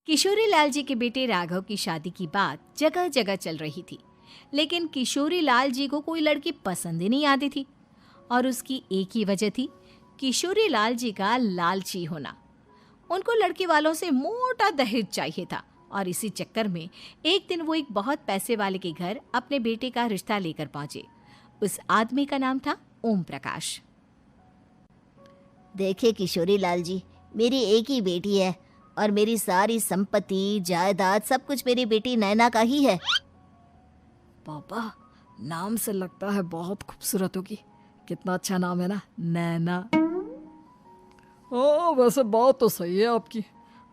किशोरी लाल जी के बेटे राघव की शादी की बात जगह जगह चल रही थी, लेकिन किशोरी लाल जी को कोई लड़की पसंद ही नहीं आती थी। और उसकी एक ही वजह थी, किशोरी लाल जी का लालची होना। उनको लड़की वालों से मोटा दहेज चाहिए था और इसी चक्कर में एक दिन वो एक बहुत पैसे वाले के घर अपने बेटे का रिश्ता लेकर पहुंचे। उस आदमी का नाम था ओम प्रकाश। देखिए किशोरी लाल जी, मेरी एक ही बेटी है और मेरी सारी संपत्ति जायदाद सब कुछ मेरी बेटी नैना का ही है। पापा, नाम से लगता है बहुत खूबसूरत होगी। कितना अच्छा नाम है ना, नैना। ओ, वैसे बात तो सही है आपकी।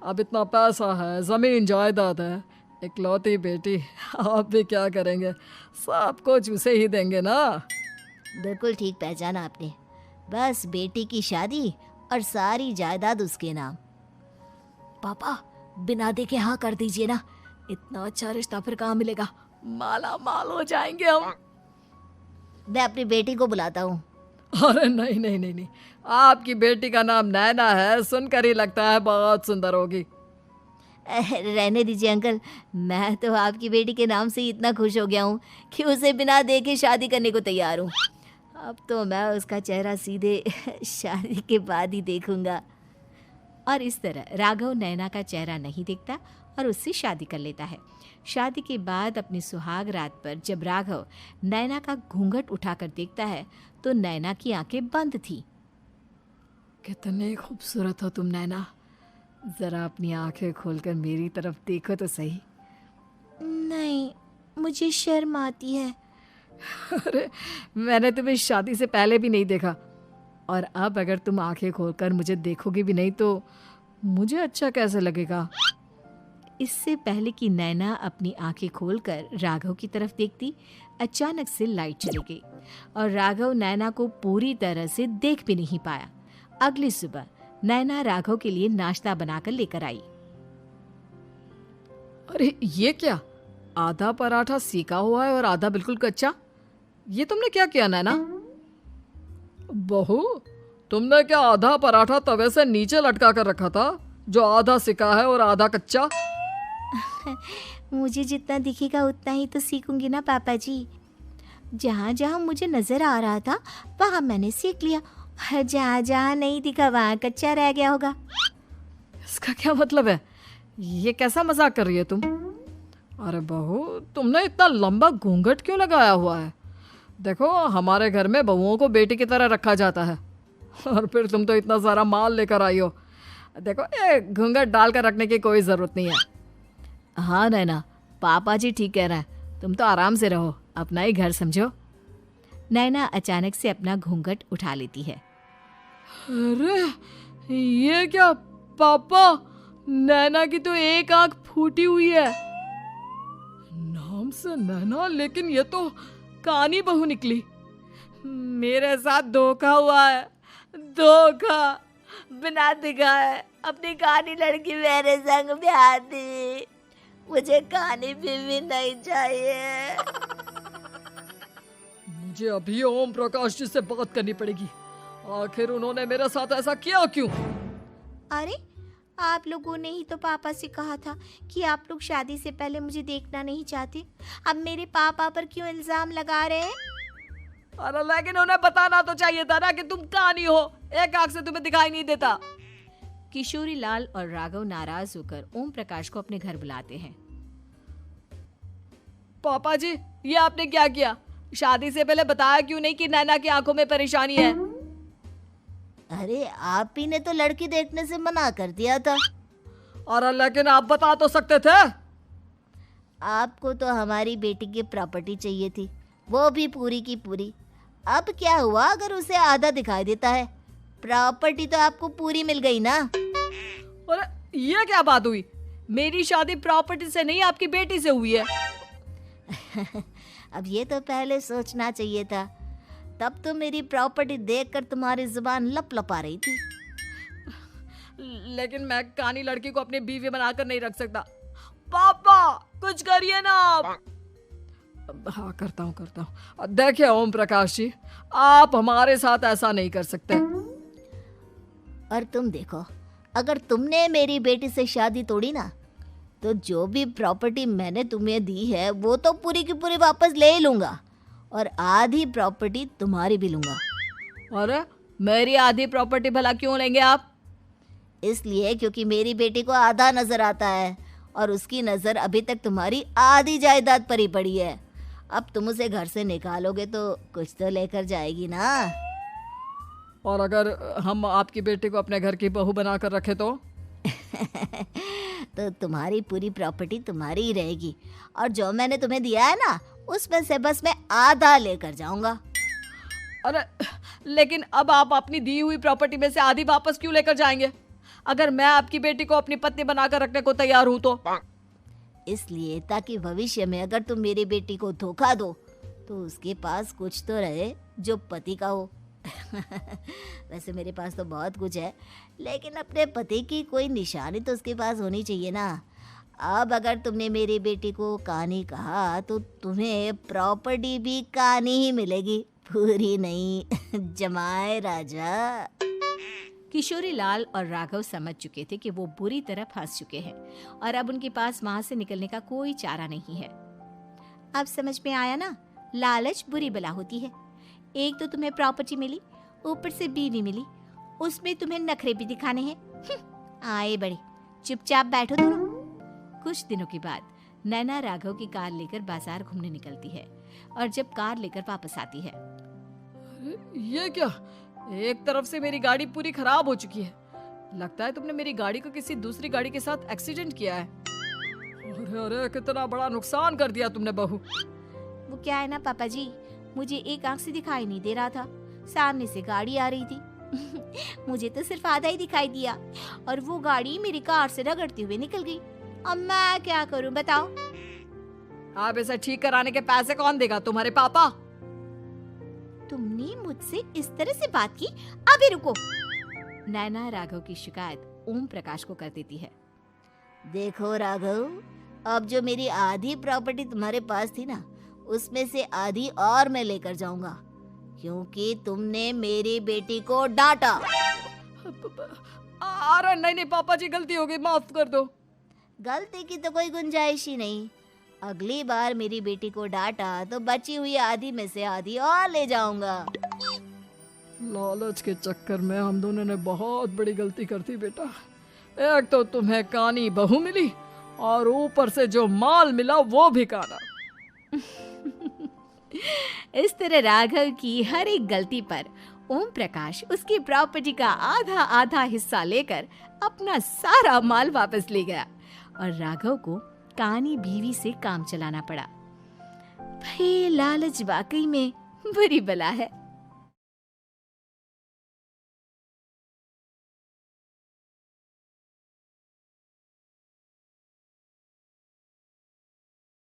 अब इतना पैसा है, जमीन जायदाद है, इकलौती बेटी, आप भी क्या करेंगे? सब कुछ उसे ही देंगे ना। बिल्कुल ठीक पहचाना आपने। बस बेटी की शादी और सारी जायदाद उसके नाम। पापा, बिना देखे हाँ कर दीजिए ना। इतना अच्छा रिश्ता फिर कहाँ मिलेगा? माला माल हो जाएंगे हम। मैं अपनी बेटी को बुलाता हूँ। अरे नहीं नहीं नहीं नहीं, आपकी बेटी का नाम नैना है, सुनकर ही लगता है बहुत सुंदर होगी। रहने दीजिए अंकल, मैं तो आपकी बेटी के नाम से ही इतना खुश हो गया हूँ कि उसे बिना देखे शादी करने को तैयार हूँ। अब तो मैं उसका चेहरा सीधे शादी के बाद ही देखूंगा। और इस तरह राघव नैना का चेहरा नहीं देखता और उससे शादी कर लेता है। शादी के बाद अपनी सुहाग रात पर जब राघव नैना का घूंघट उठाकर देखता है तो नैना की आंखें बंद थी। कितने खूबसूरत हो तुम नैना, जरा अपनी आंखें खोलकर मेरी तरफ देखो तो सही। नहीं, मुझे शर्म आती है। अरे, मैंने तुम्हें शादी से पहले भी नहीं देखा, और अब अगर तुम आंखें खोलकर मुझे देखोगी भी नहीं तो मुझे अच्छा कैसे लगेगा? इससे पहले कि नैना अपनी आंखें खोलकर राघव की तरफ देखती, अचानक से लाइट चली गई और राघव नैना को पूरी तरह से देख भी नहीं पाया। अगली सुबह नैना राघव के लिए नाश्ता बनाकर लेकर आई। अरे ये क्या, आधा पराठा सेका हुआ है और आधा बिल्कुल कच्चा। ये तुमने क्या किया नैना? बहू, तुमने क्या आधा पराठा तवे से नीचे लटका कर रखा था, जो आधा सिका है और आधा कच्चा? मुझे जितना दिखेगा उतना ही तो सीखूंगी ना पापा जी। जहाँ जहाँ मुझे नजर आ रहा था वहाँ मैंने सीख लिया, जहाँ जहाँ नहीं दिखा वहाँ कच्चा रह गया होगा। इसका क्या मतलब है? ये कैसा मजाक कर रही है तुम? अरे बहू, तुमने इतना लंबा घूंघट क्यों लगाया हुआ है? देखो, हमारे घर में बहुओं को बेटी की तरह रखा जाता है, और फिर तुम तो इतना सारा माल लेकर आई हो। देखो, ये घूंघट डालकर रखने की कोई ज़रूरत नहीं है। हाँ नैना, पापा जी ठीक कह रहे हैं, तुम तो आराम से रहो, अपना ही घर समझो। नैना अचानक से अपना घूंघट उठा लेती है। अरे ये क्या पापा, नैना की तो एक आंख फूटी हुई है। नाम से नैना, लेकिन ये तो कानी बहू निकली। मेरे साथ धोखा हुआ है, धोखा। बिना दिखाए अपनी कहानी लड़की मेरे संग ब्याह दी। मुझे कहानी भी नहीं चाहिए। मुझे अभी ओम प्रकाश जी से बात करनी पड़ेगी। आखिर उन्होंने मेरे साथ ऐसा किया क्यों? अरे, आप लोगों ने ही तो पापा से कहा था कि आप लोग शादी से पहले मुझे देखना नहीं चाहते। अब मेरे पापा पर क्यों इल्जाम लगा रहे हैं? अरे लेकिन उन्हें बताना तो चाहिए था ना कि तुम कहानी हो, एक आंख से तुम्हें दिखाई नहीं देता। किशोरी लाल और राघव नाराज होकर ओम प्रकाश को अपने घर बुलाते हैं। पापा जी, ये आपने क्या किया? शादी से पहले बताया क्यों नहीं कि नैना की आंखों में परेशानी है? अरे, आप ही ने तो लड़की देखने से मना कर दिया था। अरे लेकिन आप बता तो सकते थे। आपको तो हमारी बेटी की प्रॉपर्टी चाहिए थी, वो भी पूरी की पूरी। अब क्या हुआ अगर उसे आधा दिखाई देता है? प्रॉपर्टी तो आपको पूरी मिल गई ना। अरे ये क्या बात हुई? मेरी शादी प्रॉपर्टी से नहीं, आपकी बेटी से हुई है। अब ये तो पहले सोचना चाहिए था, तब तो मेरी प्रॉपर्टी देखकर तुम्हारी जुबान लप लपा रही थी। लेकिन मैं कानी लड़की को अपनी बीवी बनाकर नहीं रख सकता। पापा, कुछ करिए ना आप। हाँ, करता हूँ। देखिए ओम प्रकाश जी, आप हमारे साथ ऐसा नहीं कर सकते। और तुम देखो, अगर तुमने मेरी बेटी से शादी तोड़ी ना तो जो भी प्रॉपर्टी मैंने तुम्हें दी है वो तो पूरी की पूरी वापस ले ही लूँगा और आधी प्रॉपर्टी तुम्हारी भी लूँगा। अरे मेरी आधी प्रॉपर्टी भला क्यों लेंगे आप? इसलिए क्योंकि मेरी बेटी को आधा नजर आता है और उसकी नज़र अभी तक तुम्हारी आधी जायदाद पर ही पड़ी है। अब तुम उसे घर से निकालोगे तो कुछ तो लेकर जाएगी ना। और अगर हम आपकी बेटी को अपने घर की बहू बनाकर रखे तो? तो तुम्हारी पूरी प्रॉपर्टी तुम्हारी ही रहेगी और जो मैंने तुम्हें दिया है ना उसमें से बस मैं आधा लेकर जाऊंगा। अरे लेकिन अब आप अपनी दी हुई प्रॉपर्टी में से आधी वापस क्यों लेकर जाएंगे? अगर मैं आपकी बेटी को अपनी पत्नी बनाकर रखने को तैयार हूं तो? इसलिए ताकि भविष्य में अगर तुम मेरी बेटी को धोखा दो तो उसके पास कुछ तो रहे जो पति का हो। वैसे मेरे पास तो बहुत कुछ है लेकिन अपने पति की कोई निशानी तो उसके पास होनी चाहिए ना। अब अगर तुमने मेरी बेटी को कानी कहा तो तुम्हें प्रॉपर्टी भी कानी ही मिलेगी, पूरी नहीं। जमाए राजा। किशोरी लाल और राघव समझ चुके थे कि वो बुरी तरह फंस चुके हैं और अब उनके पास वहां से निकलने का कोई चारा नहीं है। अब समझ में आया ना, लालच बुरी बला होती है। एक तो तुम्हें प्रॉपर्टी मिली, ऊपर से बीवी मिली, उसमें तुम्हें नखरे भी दिखाने हैं। आए बड़े, चुपचाप बैठो दोनों। कुछ दिनों के बाद नैना राघव की कार लेकर बाजार घूमने निकलती है और जब कार लेकर वापस आती है, ये क्या? एक तरफ से मेरी गाड़ी पूरी खराब हो चुकी है। लगता है तुमने मेरी गाड़ी को किसी दूसरी गाड़ी के साथ एक्सीडेंट किया है। अरे अरे कितना बड़ा नुकसान कर दिया तुमने बहू। वो क्या है ना पापा जी, मुझे एक आंख से दिखाई नहीं दे रहा था, सामने से गाड़ी आ रही थी। मुझे तो सिर्फ आधा ही दिखाई दिया और वो गाड़ी मेरी कार से रगड़ते हुए निकल गई। अब मैं क्या करूं बताओ? आप इसे ठीक कराने के पैसे कौन देगा? तुम्हारे पापा। तुमने मुझसे इस तरह से बात की? अभी रुको। नैना राघव की शिकायत ओम प्रकाश को कर देती है। देखो राघव, अब जो मेरी आधी प्रॉपर्टी तुम्हारे पास थी ना उसमें से आधी और मैं लेकर जाऊंगा क्योंकि तुमने मेरी बेटी को डांटा। अरे नहीं नहीं पापा जी, गलती हो गई, माफ कर दो। गलती की तो कोई गुंजाइश ही नहीं। अगली बार मेरी बेटी को डांटा तो बची हुई आधी में से आधी और ले जाऊंगा। लालच के चक्कर में हम दोनों ने बहुत बड़ी गलती कर दी बेटा। एक तो तुम्हें कानी बहू मिली और ऊपर से जो माल मिला वो भी काना। इस तरह राघव की हर एक गलती पर ओम प्रकाश उसकी प्रॉपर्टी का आधा आधा हिस्सा लेकर अपना सारा माल वापस ले गया और राघव को कानी बीवी से काम चलाना पड़ा। भाई लालच वाकई में बुरी बला है।